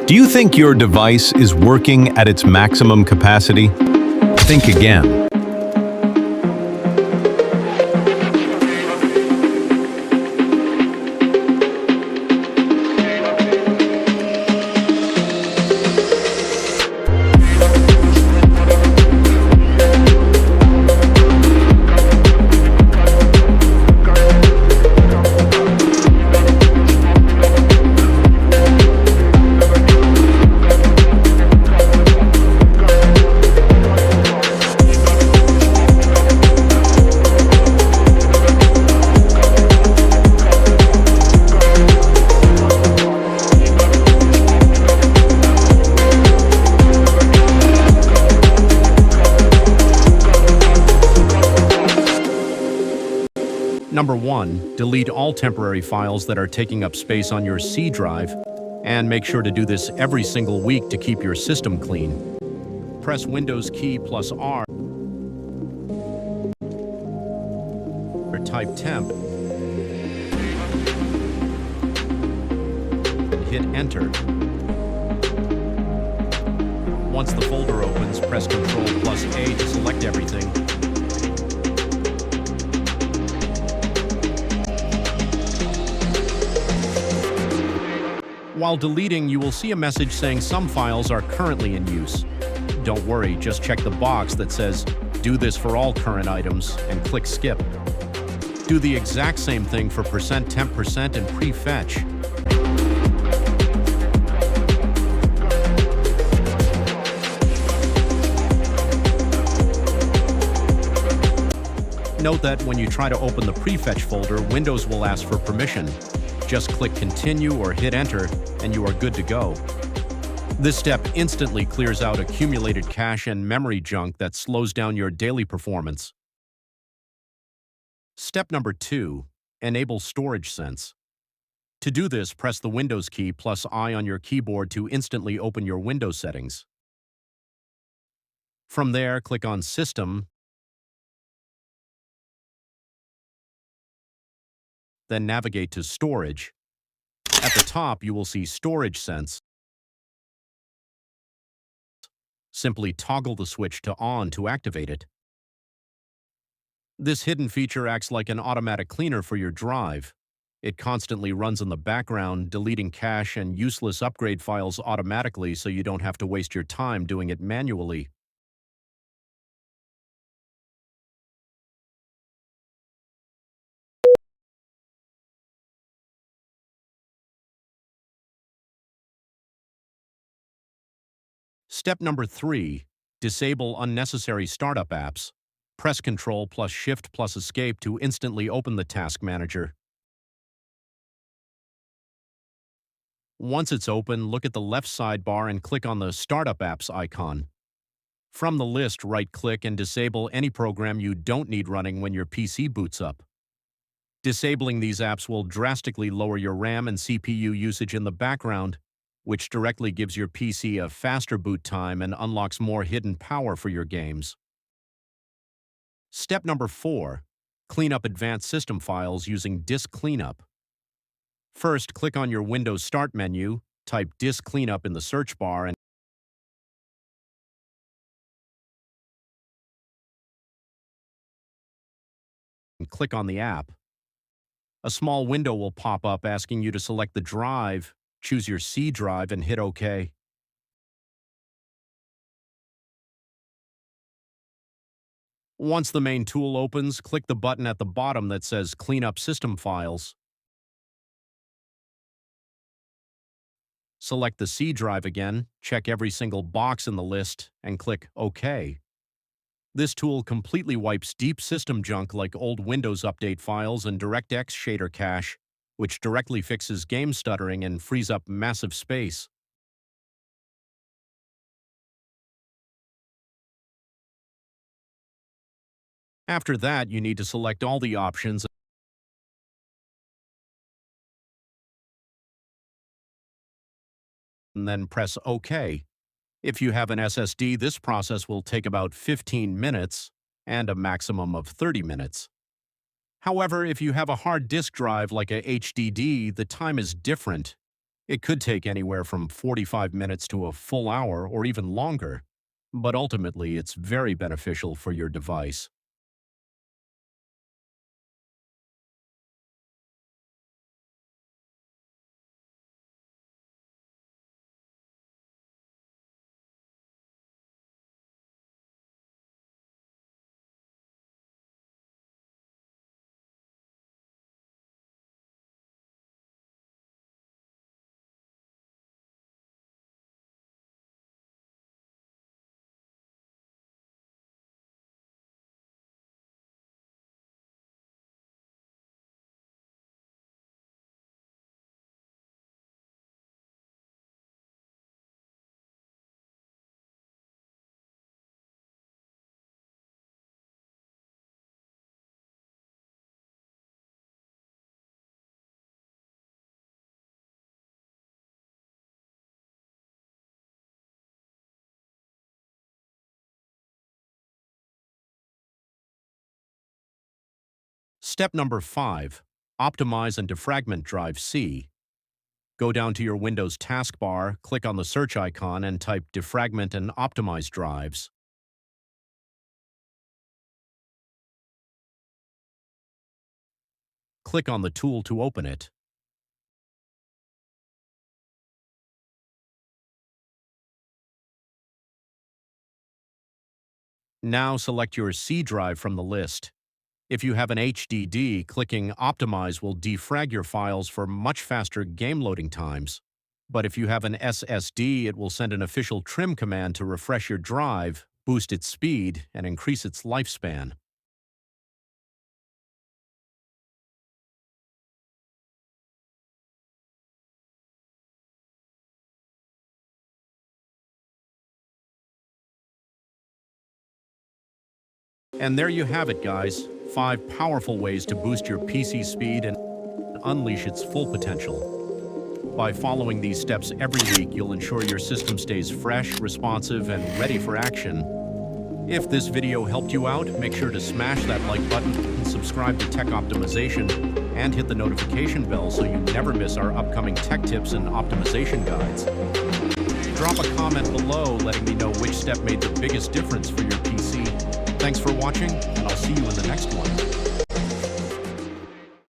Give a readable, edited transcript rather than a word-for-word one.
Do you think your device is working at its maximum capacity? Think again. Number 1, delete all temporary files that are taking up space on your C drive, and make sure to do this every single week to keep your system clean. Press Windows key plus R, or type temp, and hit enter. Once the folder opens, press Ctrl plus A to select everything. While deleting, you will see a message saying some files are currently in use. Don't worry, just check the box that says, "Do this for all current items," and click Skip. Do the exact same thing for %temp% and prefetch. Note that when you try to open the prefetch folder, Windows will ask for permission. Just click Continue or hit Enter, and you are good to go. This step instantly clears out accumulated cache and memory junk that slows down your daily performance. Step number 2, enable Storage Sense. To do this, press the Windows key plus I on your keyboard to instantly open your Windows settings. From there, click on System, then navigate to Storage. At the top, you will see Storage Sense. Simply toggle the switch to on to activate it. This hidden feature acts like an automatic cleaner for your drive. It constantly runs in the background, deleting cache and useless upgrade files automatically so you don't have to waste your time doing it manually. Step number 3, disable unnecessary startup apps. Press Ctrl plus Shift plus Escape to instantly open the Task Manager. Once it's open, look at the left sidebar and click on the Startup Apps icon. From the list, right-click and disable any program you don't need running when your PC boots up. Disabling these apps will drastically lower your RAM and CPU usage in the background, which directly gives your PC a faster boot time and unlocks more hidden power for your games. Step number 4, clean up advanced system files using Disk Cleanup. First, click on your Windows Start menu, type Disk Cleanup in the search bar, and click on the app. A small window will pop up asking you to select the drive, choose your C drive, and hit OK. Once the main tool opens, click the button at the bottom that says Clean up System Files. Select the C drive again, check every single box in the list, and click OK. This tool completely wipes deep system junk like old Windows Update files and DirectX shader cache, which directly fixes game stuttering and frees up massive space. After that, you need to select all the options and then press OK. If you have an SSD, this process will take about 15 minutes and a maximum of 30 minutes. However, if you have a hard disk drive like a HDD, the time is different. It could take anywhere from 45 minutes to a full hour or even longer, but ultimately it's very beneficial for your device. Step number 5. Optimize and defragment drive C. Go down to your Windows taskbar, click on the search icon, and type defragment and optimize drives. Click on the tool to open it. Now select your C drive from the list. If you have an HDD, clicking Optimize will defrag your files for much faster game loading times. But if you have an SSD, it will send an official trim command to refresh your drive, boost its speed, and increase its lifespan. And there you have it, guys. 5 powerful ways to boost your PC speed and unleash its full potential. By following these steps every week, you'll ensure your system stays fresh, responsive, and ready for action. If this video helped you out, make sure to smash that like button and subscribe to Tech Optimization and hit the notification bell so you never miss our upcoming tech tips and optimization guides. Drop a comment below letting me know which step made the biggest difference for your PC. Thanks for watching, and I'll see you in the next one.